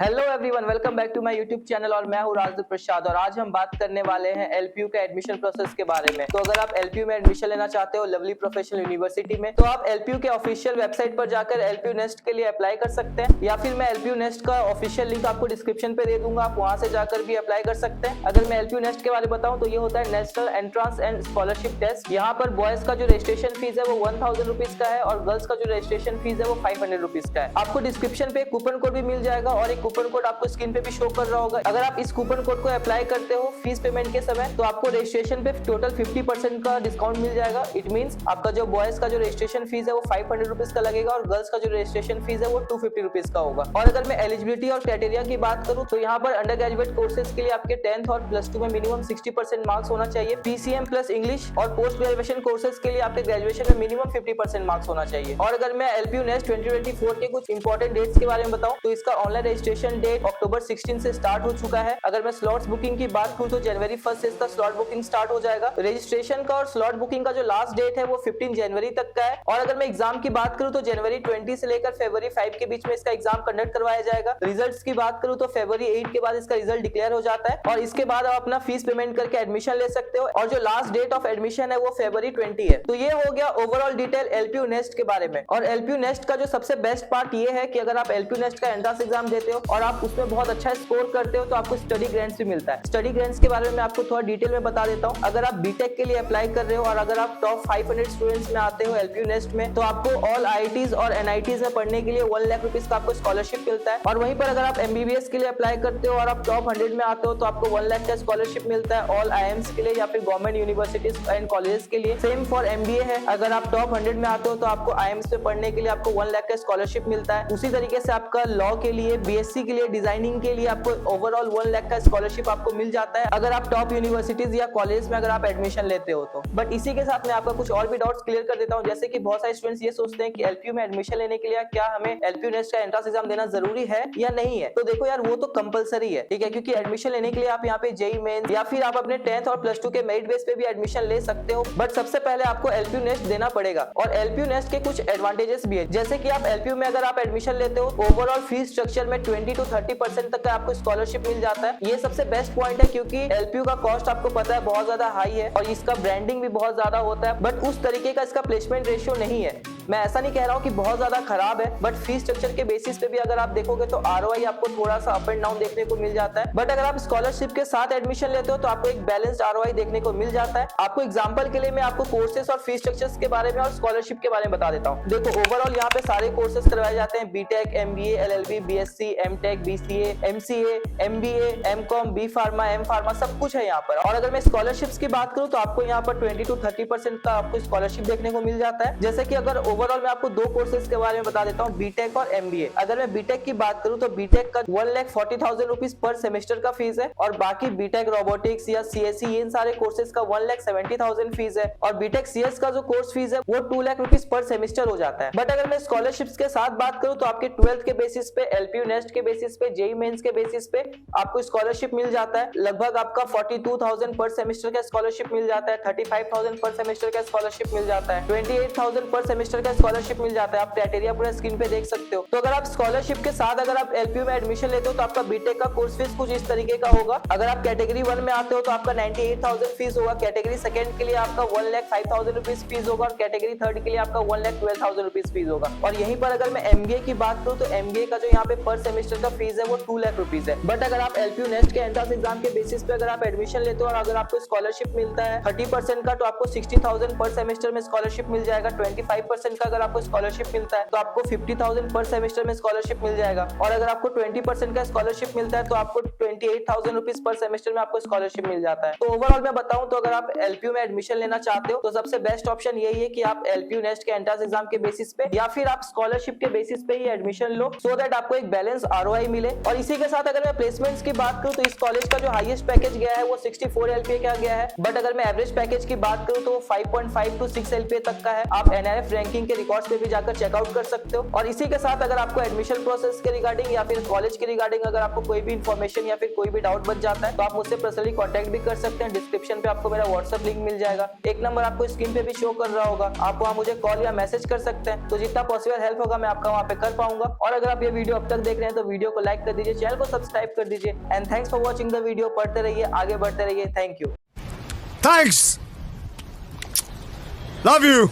Hello everyone, welcome back to my YouTube channel और मैं हूं राजदीप प्रसाद। और आज हम बात करने वाले हैं एलपीयू के एडमिशन प्रोसेस के बारे में। तो अगर आप एलपीयू में एडमिशन लेना चाहते हो लवली प्रोफेशनल यूनिवर्सिटी में, तो आप एलपीयू के ऑफिशियल वेबसाइट पर जाकर एलपीयू नेस्ट के लिए अप्लाई कर सकते हैं, या फिर मैं एलपीयू नेस्ट का ऑफिशियल लिंक आपको डिस्क्रिप्शन पे दे दूंगा, आप वहां से जाकर भी अप्लाई कर सकते हैं। अगर मैं एलपीयू नेस्ट के बारे में बताऊं तो ये होता है national entrance and scholarship test. यहाँ पर बॉयज का जो रजिस्ट्रेशन फीस है वो 1000 रुपीज का है और गर्ल्स का जो रजिस्ट्रेशन फीस है वो 500 रुपीज का है। आपको डिस्क्रिप्शन पे कूपन कोड भी मिल जाएगा और एक कूपन कोड आपको स्क्रीन पे भी शो कर रहा होगा। अगर आप इस कूपन कोड को अप्लाई करते हो फीस पेमेंट के समय, तो आपको रजिस्ट्रेशन पे टोटल 50% का डिस्काउंट मिल जाएगा। इट मींस आपका जो बॉयज का जो रजिस्ट्रेशन फीस है वो 500 रुपीज का लगेगा और गर्ल्स का जो रजिस्ट्रेशन फीस है वो 250 रुपीज का होगा। और अगर मैं एलिजिबिलिटी और क्राइटेरिया की बात करूं तो यहाँ पर अंडर ग्रेजुएट कोर्सेज के लिए आपके 10th और +2 में मिनिमम 60% मार्क्स होना चाहिए। पीसीएम प्लस इंग्लिश और पोस्ट ग्रेजुएशन कोर्सेज के लिए आपके ग्रेजुएशन में मिनिमम 50% मार्क्स होना चाहिए। और अगर मैं एलपीयू नेस्ट 2024 के कुछ इंपॉर्टेंट डेट्स के बारे में बताऊं तो इसका ऑनलाइन रजिस्ट्रेशन डेट अक्टूबर 16 से स्टार्ट हो चुका है। अगर मैं स्लॉट्स बुकिंग की बात करूं तो जनवरी 1 से इसका स्लॉट बुकिंग स्टार्ट हो जाएगा। रजिस्ट्रेशन का और स्लॉट बुकिंग का जो लास्ट डेट है वो 15 जनवरी तक का है। और अगर मैं एग्जाम की बात करूं तो जनवरी 20 से लेकर फरवरी 5 के बीच में इसका एग्जाम कंडक्ट करवाया जाएगा। रिजल्ट्स की बात करूं तो फरवरी 8 के बाद इसका रिजल्ट डिक्लेयर हो जाता है और इसके बाद आप अपना फीस पेमेंट करके एडमिशन ले सकते हो और जो लास्ट डेट ऑफ एडमिशन है वो फरवरी 20 है। तो ये हो गया ओवरऑल डिटेल एलपीयू नेस्ट के बारे में। और एलपीयू नेस्ट का जो सबसे बेस्ट पार्ट ये है कि अगर आप एलपीयू नेस्ट का एंट्रेंस एग्जाम देते हो और आप उसमें बहुत अच्छा स्कोर करते हो तो आपको स्टडी ग्रांट्स भी मिलता है। स्टडी ग्रांट्स के बारे में मैं आपको थोड़ा डिटेल में बता देता हूं। अगर आप बीटेक के लिए अप्लाई कर रहे हो और अगर आप टॉप 500 स्टूडेंट्स में आते हो एलपीयू नेस्ट में, तो आपको ऑल आईआईटीज और एनआईटीज में पढ़ने के लिए 1 लाख रुपीस का आपको स्कॉलरशिप मिलता है। और वहीं पर अगर आप एमबीबीएस के लिए अप्लाई करते हो और आप टॉप 100 में आते हो तो आपको 1 लाख का स्कॉलरशिप मिलता है ऑल आईएम्स के लिए या फिर गवर्नमेंट यूनिवर्सिटीज एंड कॉलेजेस के लिए। सेम फॉर एमबीए है, अगर आप टॉप 100 में आते हो तो आपको आईएम्स में पढ़ने के लिए आपको 1 लाख का स्कॉलरशिप मिलता है। उसी तरीके से आपका लॉ के लिए, बीएससी के लिए, डिजाइनिंग के लिए आपको ओवरऑल 1 लाख का स्कॉलरशिप आपको मिल जाता है अगर आप टॉप यूनिवर्सिटीज या कॉलेज में अगर आप एडमिशन लेते हो तो। बट इसी के साथ मैं आपका कुछ और भी डाउट्स क्लियर कर देता हूं। जैसे कि बहुत सारे स्टूडेंट्स ये सोचते हैं कि एलपीयू में एडमिशन लेने के लिए क्या हमें एलपीयू नेस्ट का एंट्रेंस एग्जाम देना जरूरी है या नहीं है। तो देखो यार, वो तो कंपलसरी है, ठीक है, क्योंकि एडमिशन लेने के लिए आप यहाँ पे जेईई मेंस या फिर आप अपने 10th और +2 के मेरिट बेस पे भी एडमिशन ले सकते हो। बट सबसे पहले आपको एलपीयू नेस्ट देना पड़ेगा और एलपीयू नेस्ट के कुछ एडवांटेजेस भी है। जैसे कि आप एलपीयू में अगर आप एडमिशन लेते हो ओवरऑल फीस स्ट्रक्चर में 20 to 30% तक का आपको स्कॉलरशिप मिल जाता है। ये सबसे बेस्ट पॉइंट है क्योंकि एलपीयू का कॉस्ट आपको पता है बहुत ज्यादा हाई है और इसका ब्रांडिंग भी बहुत ज्यादा होता है। बट उस तरीके का इसका प्लेसमेंट रेशियो नहीं है। मैं ऐसा नहीं कह रहा हूँ कि बहुत ज्यादा खराब है, बट फीस स्ट्रक्चर के बेसिस पे भी अगर आप देखोगे तो आरओआई आपको थोड़ा सा अप एंड डाउन देखने को मिल जाता है। बट अगर आप स्कॉलरशिप के साथ एडमिशन लेते हो तो आपको एक बैलेंस्ड आरओआई देखने को मिल जाता है। आपको एग्जांपल के लिए मैं आपको कोर्सेज और फीस स्ट्रक्चर्स के बारे में और स्कॉलरशिप के बारे में बता देता हूँ। देखो, ओवरऑल यहाँ पे सारे कोर्सेज करवाए जाते हैं, BTech, MBA, LLB, BSc, MTech, BCA, MCA, MBA, MCom, B pharma, M pharma, सब कुछ है यहाँ पर। और अगर मैं स्कॉलरशिप्स की बात करूँ तो आपको यहाँ पर 20 to 30% का आपको स्कॉलरशिप देखने को मिल जाता है। जैसे कि अगर ओवरऑल मैं आपको दो कोर्सेज के बारे में बता देता हूँ, बीटेक और एमबीए। अगर मैं बीटेक की बात करूँ तो बीटेक का 1,40,000 रुपीज पर सेमेस्टर का फीस है और बाकी बीटेक रोबोटिक्स या सीएससी इन सारे कोर्सेज का 1,70,000 फीस है और बीटेक सीएस का जो कोर्स फीस है वो 2 लाख रुपीज पर सेमेस्टर हो जाता है। बट अगर मैं स्कॉलरशिप्स के साथ बात करूँ तो आपके 12th के बेसिस पे, एलपीयू नेस्ट के बेसिस पे, जेईई मेंस के बेसिस पे आपको स्कॉलरशिप मिल जाता है। लगभग आपका 42,000 पर सेमेस्टर का स्कॉलरशिप मिल जाता है, 35,000 पर सेमेस्टर का स्कॉलरशिप मिल जाता है, 28,000 पर सेमेस्टर का स्कॉलरशिप मिल जाता है। आप क्राइटेरिया पूरा स्क्रीन पे देख सकते हो। तो अगर आप स्कॉलरशिप के साथ अगर आप एलपीयू में एडमिशन लेते हो तो आपका बीटेक का कोर्स फीस कुछ इस तरीके का होगा। अगर आप कैटेगरी 1 में आते हो तो आपका 98,000 फीस होगा, कैटेगरी 2 के लिए आपका 1,05,000 रुपीज फीस होगा और कैटेगरी 3 के लिए आपका 1,12,000 रुपीज फीस होगा। और यहीं पर अगर मैं एमबीए की बात करूँ तो एमबीए का जो यहाँ पे पर सेमेस्टर का फीस है वो 2 लाख रुपीज है। बट अगर आप एलपीयू नेस्ट के एंट्रेंस एग्जाम के बेसिस पे अगर आप एडमिशन लेते हो और अगर आपको स्कॉलरशिप मिलता है 30% का तो आपको 60,000 पर सेमेस्टर में स्कॉलरशिप मिल जाएगा। 25% का अगर आपको स्कॉलरशिप मिलता है तो आपको 50,000 पर सेमेस्टर में स्कॉलरशिप मिल जाएगा और अगर आपको 20% का स्कॉलरशिप मिलता है तो आपको 28,000 रुपीज पर सेमेस्टर में आपको स्कॉलरशिप मिल जाता है। तो ओवरऑल मैं बताऊं तो अगर आप एलपीयू में एडमिशन लेना चाहते हो तो सबसे बेस्ट ऑप्शन यही है कि आप एलपीयू नेस्ट के एंट्रेंस एग्जाम के बेसिस पे या फिर आप स्कॉलरशिप के बेसिस पे ही एडमिशन लो, सो दैट आपको एक बैलेंस आरओआई मिले। और इसी के साथ अगर मैं प्लेसमेंट्स की बात करूं तो इस कॉलेज का जो हाईएस्ट पैकेज गया है वो 64 एलपीए का गया है। बट अगर मैं एवरेज पैकेज की बात करूं तो 5.5 to 6 एलपीए तक का है। आप एनआरएफ रैंकिंग बुकिंग के रिकॉर्ड्स पे भी जाकर चेकआउट कर सकते हो। और इसी के साथ अगर आपको एडमिशन प्रोसेस के रिगार्डिंग या फिर कॉलेज के रिगार्डिंग अगर आपको कोई भी इन्फॉर्मेशन या फिर कोई भी डाउट बच जाता है तो आप मुझसे पर्सनली कॉन्टैक्ट भी कर सकते हैं। डिस्क्रिप्शन पे आपको मेरा व्हाट्सएप लिंक मिल जाएगा, एक नंबर आपको स्क्रीन पे भी शो कर रहा होगा, आप वहाँ मुझे कॉल या मैसेज कर सकते हैं। तो जितना पॉसिबल हेल्प होगा मैं आपका वहाँ पे कर पाऊंगा। और अगर आप ये वीडियो अब तक देख रहे हैं तो वीडियो को लाइक कर दीजिए, चैनल को सब्सक्राइब कर दीजिए। And thanks for watching the video. पढ़ते रहिए, आगे बढ़ते रहिए। Thank you. Thanks. Love you.